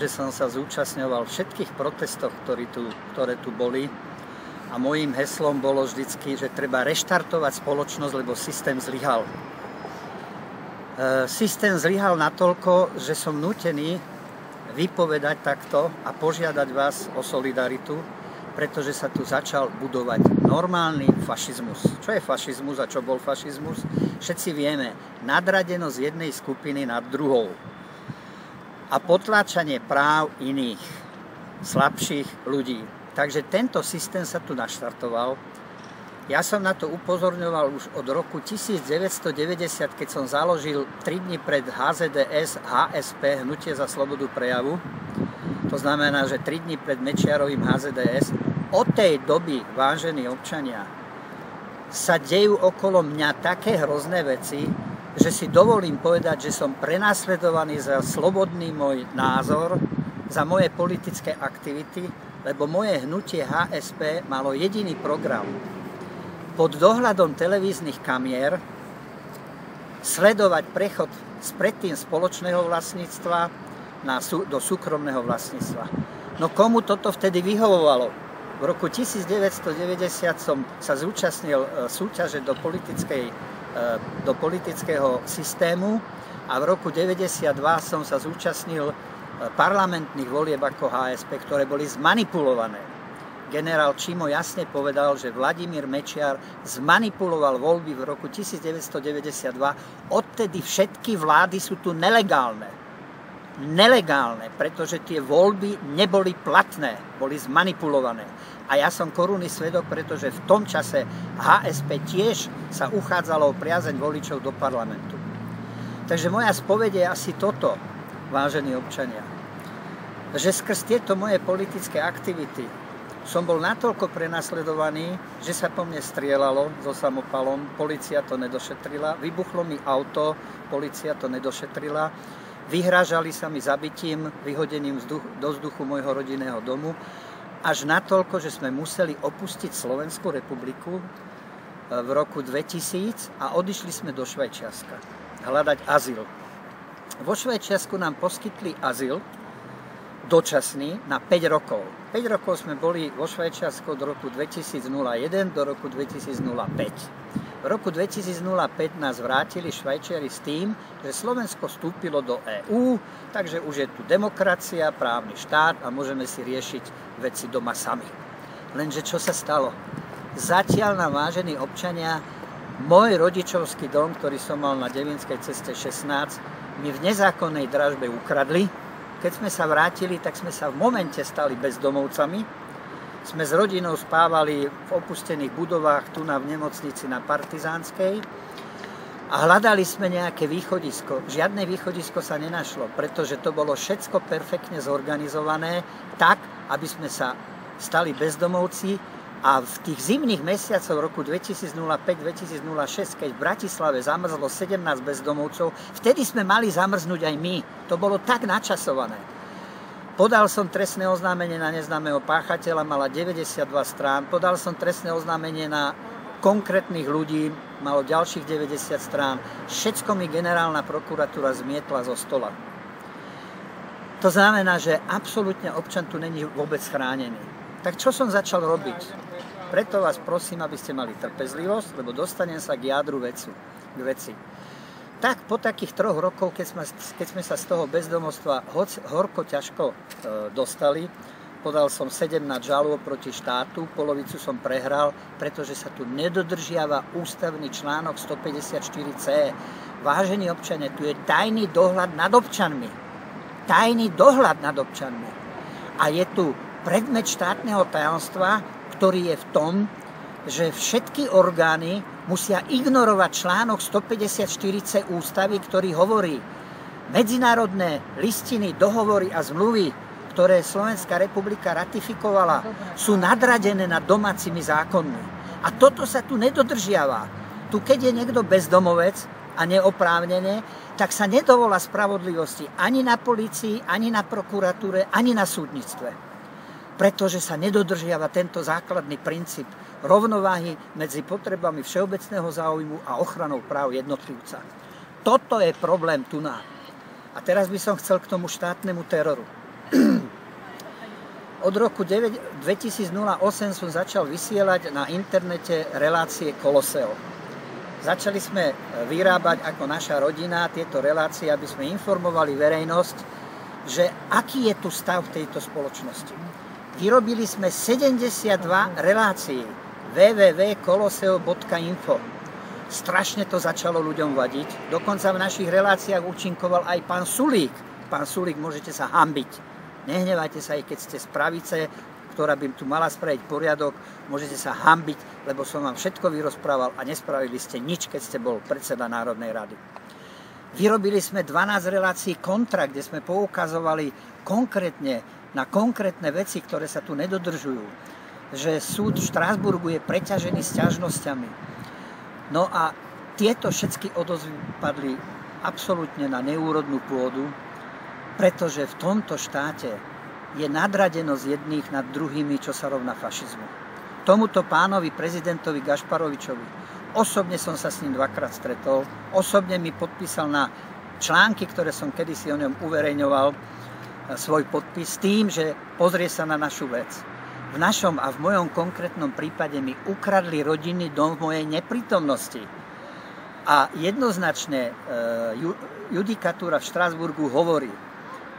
Že som sa zúčastňoval všetkých protestoch, ktoré tu boli, a mojím heslom bolo vždycky, že treba reštartovať spoločnosť, lebo systém zlyhal. Systém zlyhal natoľko, že som nútený vypovedať takto a požiadať vás o solidaritu, pretože sa tu začal budovať normálny fašizmus. Čo je fašizmus a čo bol fašizmus? Všetci vieme, nadradenosť jednej skupiny nad druhou a potláčanie práv iných, slabších ľudí. Takže tento systém sa tu naštartoval. Ja som na to upozorňoval už od roku 1990, keď som založil 3 dni pred HZDS, HSP, Hnutie za slobodu prejavu. To znamená, že 3 dni pred Mečiarovým HZDS. Od tej doby, vážení občania, sa dejú okolo mňa také hrozné veci, že si dovolím povedať, že som prenasledovaný za slobodný môj názor, za moje politické aktivity, lebo moje hnutie HSP malo jediný program. Pod dohľadom televíznych kamier sledovať prechod z predtým spoločného vlastníctva do súkromného vlastníctva. No komu toto vtedy vyhovovalo? V roku 1990 som sa zúčastnil súťaže do politického systému a v roku 1992 som sa zúčastnil parlamentných volieb ako HSP, ktoré boli zmanipulované. Generál Čimo jasne povedal, že Vladimír Mečiar zmanipuloval voľby v roku 1992. Odtedy všetky vlády sú tu nelegálne. Nelegálne, pretože tie voľby neboli platné, boli zmanipulované. A ja som korunný svedok, pretože v tom čase HSP tiež sa uchádzalo o priazeň voličov do parlamentu. Takže moja spoveď je asi toto, vážení občania, že skrz tieto moje politické aktivity som bol natoľko prenasledovaný, že sa po mne strieľalo so samopalom, polícia to nedošetrila, vybuchlo mi auto, polícia to nedošetrila, vyhrážali sa mi zabitím, vyhodením do vzduchu môjho rodinného domu, až natoľko, že sme museli opustiť Slovenskú republiku v roku 2000 a odišli sme do Švajčiarska hľadať azyl. Vo Švajčiarsku nám poskytli azyl dočasný na 5 rokov. 5 rokov sme boli vo Švajčiarsku od roku 2001 do roku 2005. V roku 2005 nás vrátili Švajčiari s tým, že Slovensko vstúpilo do EÚ, takže už je tu demokracia, právny štát a môžeme si riešiť veci doma sami. Lenže čo sa stalo? Zatiaľ nám, vážení občania, môj rodičovský dom, ktorý som mal na Devínskej ceste 16, mi v nezákonnej dražbe ukradli. Keď sme sa vrátili, tak sme sa v momente stali bezdomovcami. Sme s rodinou spávali v opustených budovách tu v nemocnici na Partizánskej a hľadali sme nejaké východisko. Žiadne východisko sa nenašlo, pretože to bolo všetko perfektne zorganizované tak, aby sme sa stali bezdomovci. A v tých zimných mesiacoch roku 2005-2006, keď v Bratislave zamrzlo 17 bezdomovcov, vtedy sme mali zamrznúť aj my. To bolo tak načasované. Podal som trestné oznámenie na neznámeho páchateľa, mala 92 strán. Podal som trestné oznámenie na konkrétnych ľudí, malo ďalších 90 strán. Všetko mi generálna prokuratúra zmietla zo stola. To znamená, že absolútne občan tu není vôbec chránený. Tak čo som začal robiť? Preto vás prosím, aby ste mali trpezlivosť, lebo dostanem sa k jadru veci. Tak po takých 3 rokoch, keď sme sa z toho bezdomovstva horko ťažko dostali, podal som 17 žalôb proti štátu, polovicu som prehral, pretože sa tu nedodržiava ústavný článok 154c. Vážení občania, tu je tajný dohľad nad občanmi. Tajný dohľad nad občanmi. A je tu predmet štátneho tajomstva, ktorý je v tom, že všetky orgány musia ignorovať článok 154c ústavy, ktorý hovorí: medzinárodné listiny, dohovory a zmluvy, ktoré Slovenská republika ratifikovala, sú nadradené nad domácimi zákonmi. A toto sa tu nedodržiava. Tu keď je niekto bezdomovec a neoprávnené, tak sa nedovolá spravodlivosti ani na polícii, ani na prokuratúre, ani na súdnictve. Pretože sa nedodržiava tento základný princíp rovnováhy medzi potrebami všeobecného záujmu a ochranou práv jednotlivca. Toto je problém tu na. A teraz by som chcel k tomu štátnemu teroru. Od roku 2008 som začal vysielať na internete relácie Koloseo. Začali sme vyrábať ako naša rodina tieto relácie, aby sme informovali verejnosť, že aký je tu stav v tejto spoločnosti. Vyrobili sme 72 relácií www.koloseo.info. Strašne to začalo ľuďom vadiť. Dokonca v našich reláciách účinkoval aj pán Sulík. Pán Sulík, môžete sa hanbiť. Nehnevajte sa, aj keď ste z pravice, ktorá by tu mala spraviť poriadok, môžete sa hanbiť, lebo som vám všetko vyrozprával a nespravili ste nič, keď ste bol predseda Národnej rady. Vyrobili sme 12 relácií kontra, kde sme poukazovali konkrétne na konkrétne veci, ktoré sa tu nedodržujú. Že súd v Štrasburgu je preťažený sťažnosťami. No a tieto všetky odozvy padli absolútne na neúrodnú pôdu, pretože v tomto štáte je nadradenosť jedných nad druhými, čo sa rovná fašizmu. Tomuto pánovi, prezidentovi Gašparovičovi, osobne som sa s ním dvakrát stretol, osobne mi podpísal na články, ktoré som kedysi o ňom uverejňoval, svoj podpis s tým, že pozrie sa na našu vec. V našom a v mojom konkrétnom prípade mi ukradli rodinný dom v mojej neprítomnosti. A jednoznačne judikatúra v Štrasburgu hovorí,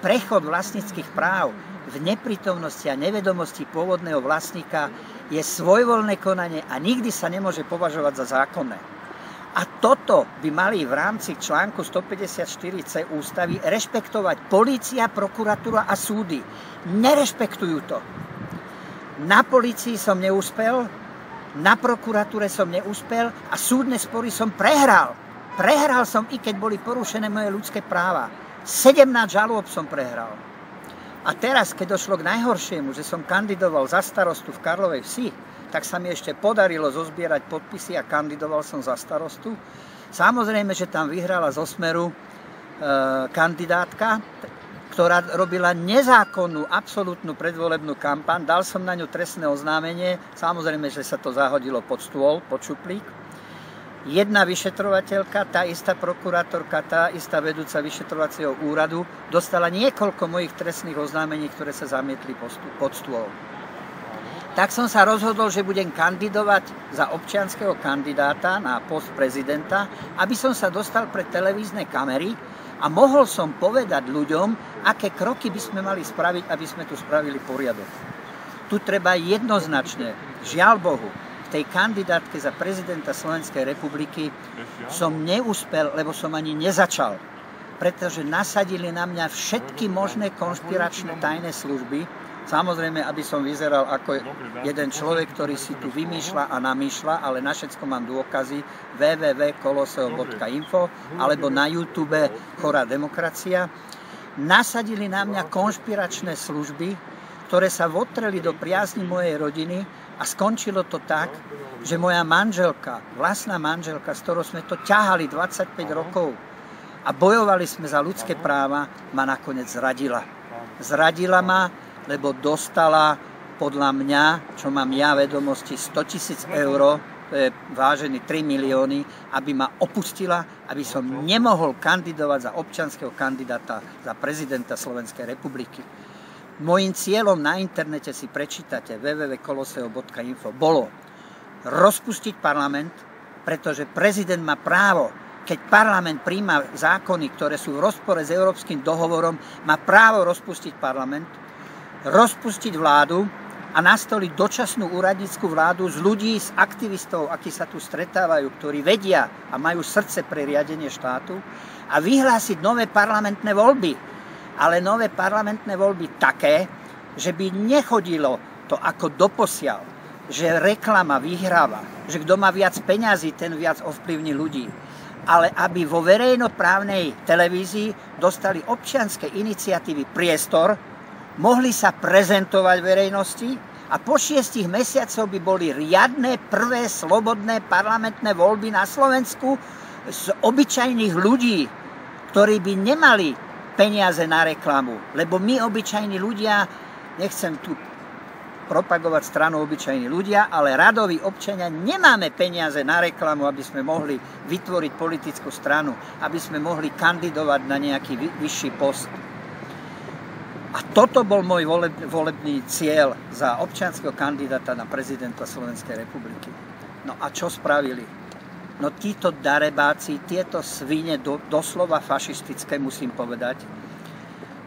prechod vlastníckych práv v neprítomnosti a nevedomosti pôvodného vlastníka je svojvoľné konanie a nikdy sa nemôže považovať za zákonné. A toto by mali v rámci článku 154c ústavy rešpektovať polícia, prokuratúra a súdy. Nerešpektujú to. Na polícii som neúspel, na prokuratúre som neúspel a súdne spory som prehral. Prehral som, i keď boli porušené moje ľudské práva. 17 žalôb som prehral. A teraz, keď došlo k najhoršiemu, že som kandidoval za starostu v Karlovej Vsi, tak sa mi ešte podarilo zozbierať podpisy a kandidoval som za starostu. Samozrejme, že tam vyhrala zo Smeru kandidátka, ktorá robila nezákonnú, absolútnu predvolebnú kampaň. Dal som na ňu trestné oznámenie. Samozrejme, že sa to zahodilo pod stôl, pod šuplík. Jedna vyšetrovateľka, tá istá prokurátorka, tá istá vedúca vyšetrovacieho úradu dostala niekoľko mojich trestných oznámení, ktoré sa zamietli pod stôl. Tak som sa rozhodol, že budem kandidovať za občianskeho kandidáta na post prezidenta, aby som sa dostal pred televízne kamery a mohol som povedať ľuďom, aké kroky by sme mali spraviť, aby sme tu spravili poriadok. Tu treba jednoznačne, žiaľ Bohu, tej kandidátke za prezidenta Slovenskej republiky som neúspel, lebo som ani nezačal. Pretože nasadili na mňa všetky možné konšpiračné tajné služby. Samozrejme, aby som vyzeral ako jeden človek, ktorý si tu vymýšľa a namýšľa, ale na všetko mám dôkazy www.koloseo.info alebo na YouTube Chorá demokracia. Nasadili na mňa konšpiračné služby, ktoré sa votreli do priazni mojej rodiny. A skončilo to tak, že moja manželka, vlastná manželka, s ktorou sme to ťahali 25 rokov a bojovali sme za ľudské práva, ma nakoniec zradila. Zradila ma, lebo dostala podľa mňa, čo mám ja vedomosti, 100 000 eur, to je vážený 3 milióny, aby ma opustila, aby som nemohol kandidovať za občianskeho kandidáta za prezidenta Slovenskej republiky. Mojím cieľom na internete si prečítate www.koloseo.info bolo rozpustiť parlament, pretože prezident má právo, keď parlament príjma zákony, ktoré sú v rozpore s Európskym dohovorom, má právo rozpustiť parlament, rozpustiť vládu a nastoliť dočasnú úradnícku vládu z ľudí, z aktivistov, akí sa tu stretávajú, ktorí vedia a majú srdce pre riadenie štátu a vyhlásiť nové parlamentné voľby. Ale nové parlamentné voľby také, že by nechodilo to ako doposiaľ, že reklama vyhráva, že kto má viac peňazí, ten viac ovplyvní ľudí. Ale aby vo verejnoprávnej televízii dostali občianske iniciatívy priestor, mohli sa prezentovať verejnosti a po 6 mesiacoch by boli riadne prvé slobodné parlamentné voľby na Slovensku z obyčajných ľudí, ktorí by nemali peniaze na reklamu. Lebo my, obyčajní ľudia, nechcem tu propagovať stranu obyčajní ľudia, ale radoví občania nemáme peniaze na reklamu, aby sme mohli vytvoriť politickú stranu, aby sme mohli kandidovať na nejaký vyšší post. A toto bol môj volebný cieľ za občianskeho kandidáta na prezidenta Slovenskej republiky. No a čo spravili? No títo darebáci, tieto svine, doslova fašistické, musím povedať,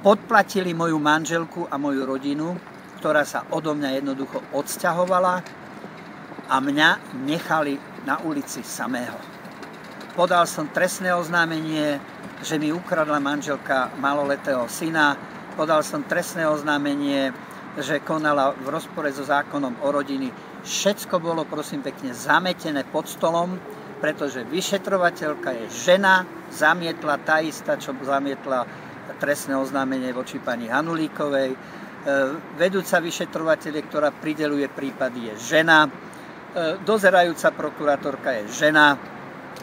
podplatili moju manželku a moju rodinu, ktorá sa odo mňa jednoducho odsťahovala a mňa nechali na ulici samého. Podal som trestné oznámenie, že mi ukradla manželka maloletého syna. Podal som trestné oznámenie, že konala v rozpore so zákonom o rodiny. Všetko bolo, prosím pekne, zametené pod stolom, pretože vyšetrovateľka je žena, zamietla tá istá, čo zamietla trestné oznámenie voči pani Hanulíkovej. Vedúca vyšetrovateľe, ktorá prideľuje prípady, je žena. Dozerajúca prokurátorka je žena.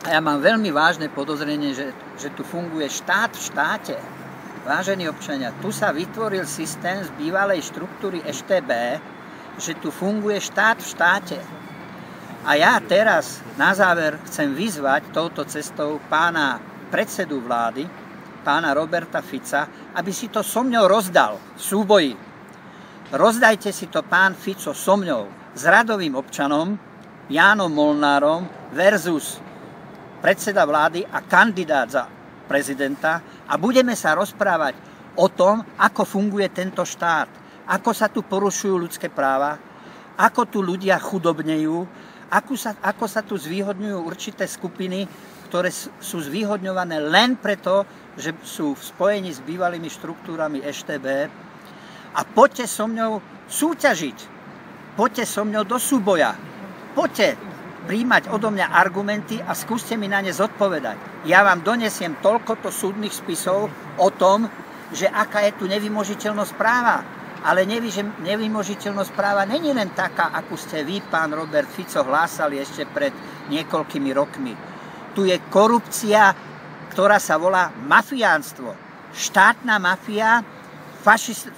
A ja mám veľmi vážne podozrenie, že tu funguje štát v štáte. Vážení občania, tu sa vytvoril systém z bývalej štruktúry EŠTB, že tu funguje štát v štáte. A ja teraz na záver chcem vyzvať touto cestou pána predsedu vlády, pána Roberta Fica, aby si to so mňou rozdal v súboji. Rozdajte si to, pán Fico, so mňou, s radovým občanom, Jánom Molnárom versus predseda vlády a kandidát za prezidenta a budeme sa rozprávať o tom, ako funguje tento štát, ako sa tu porušujú ľudské práva, ako tu ľudia chudobnejú, ako sa tu zvýhodňujú určité skupiny, ktoré sú zvýhodňované len preto, že sú v spojení s bývalými štruktúrami EŠTB. A poďte so mňou súťažiť, poďte so mňou do súboja, poďte príjmať odo mňa argumenty a skúste mi na ne zodpovedať. Ja vám donesiem toľkoto súdnych spisov o tom, že aká je tu nevymožiteľnosť práva. Ale nevymožiteľnosť práva není len taká, akú ste vy, pán Robert Fico, hlásali ešte pred niekoľkými rokmi. Tu je korupcia, ktorá sa volá mafiánstvo. Štátna mafia,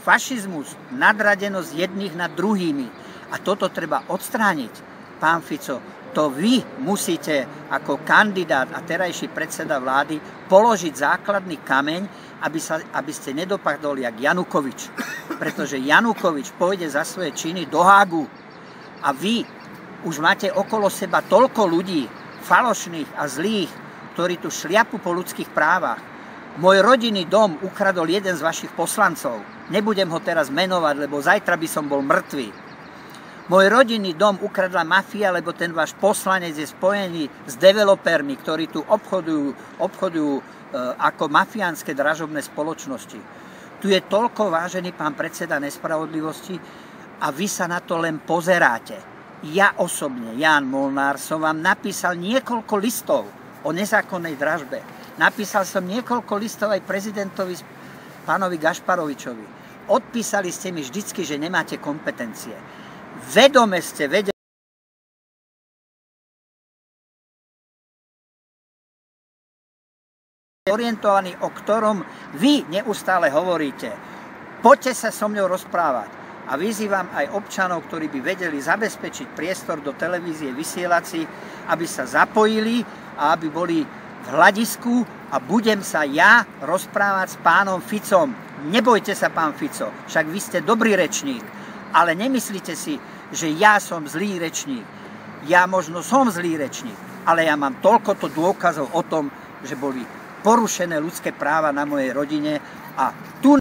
fašizmus, nadradenosť jedných nad druhými. A toto treba odstrániť, pán Fico. To vy musíte ako kandidát a terajší predseda vlády položiť základný kameň, aby ste nedopadli jak Janukovič. Pretože Janukovič pôjde za svoje činy do Hágu a vy už máte okolo seba toľko ľudí, falošných a zlých, ktorí tu šliapu po ľudských právach. Môj rodinný dom ukradol jeden z vašich poslancov. Nebudem ho teraz menovať, lebo zajtra by som bol mŕtvý. Môj rodinný dom ukradla mafia, lebo ten váš poslanec je spojený s developermi, ktorí tu obchodujú ako mafiánske dražobné spoločnosti. Tu je toľko, vážený pán predseda, nespravodlivosti a vy sa na to len pozeráte. Ja osobne, Ján Molnár, som vám napísal niekoľko listov o nezákonnej dražbe. Napísal som niekoľko listov aj prezidentovi, pánovi Gašparovičovi. Odpísali ste mi vždycky, že nemáte kompetencie. Vedome ste vedeli orientovaní, o ktorom vy neustále hovoríte. Poďte sa so mňou rozprávať. A vyzývam aj občanov, ktorí by vedeli zabezpečiť priestor do televízie vysielací, aby sa zapojili a aby boli v hľadisku a budem sa ja rozprávať s pánom Ficom. Nebojte sa, pán Fico, však vy ste dobrý rečník, ale nemyslíte si, že ja som zlý rečník. Ja možno som zlý rečník, ale ja mám toľkoto dôkazov o tom, že boli porušené ľudské práva na mojej rodine a tu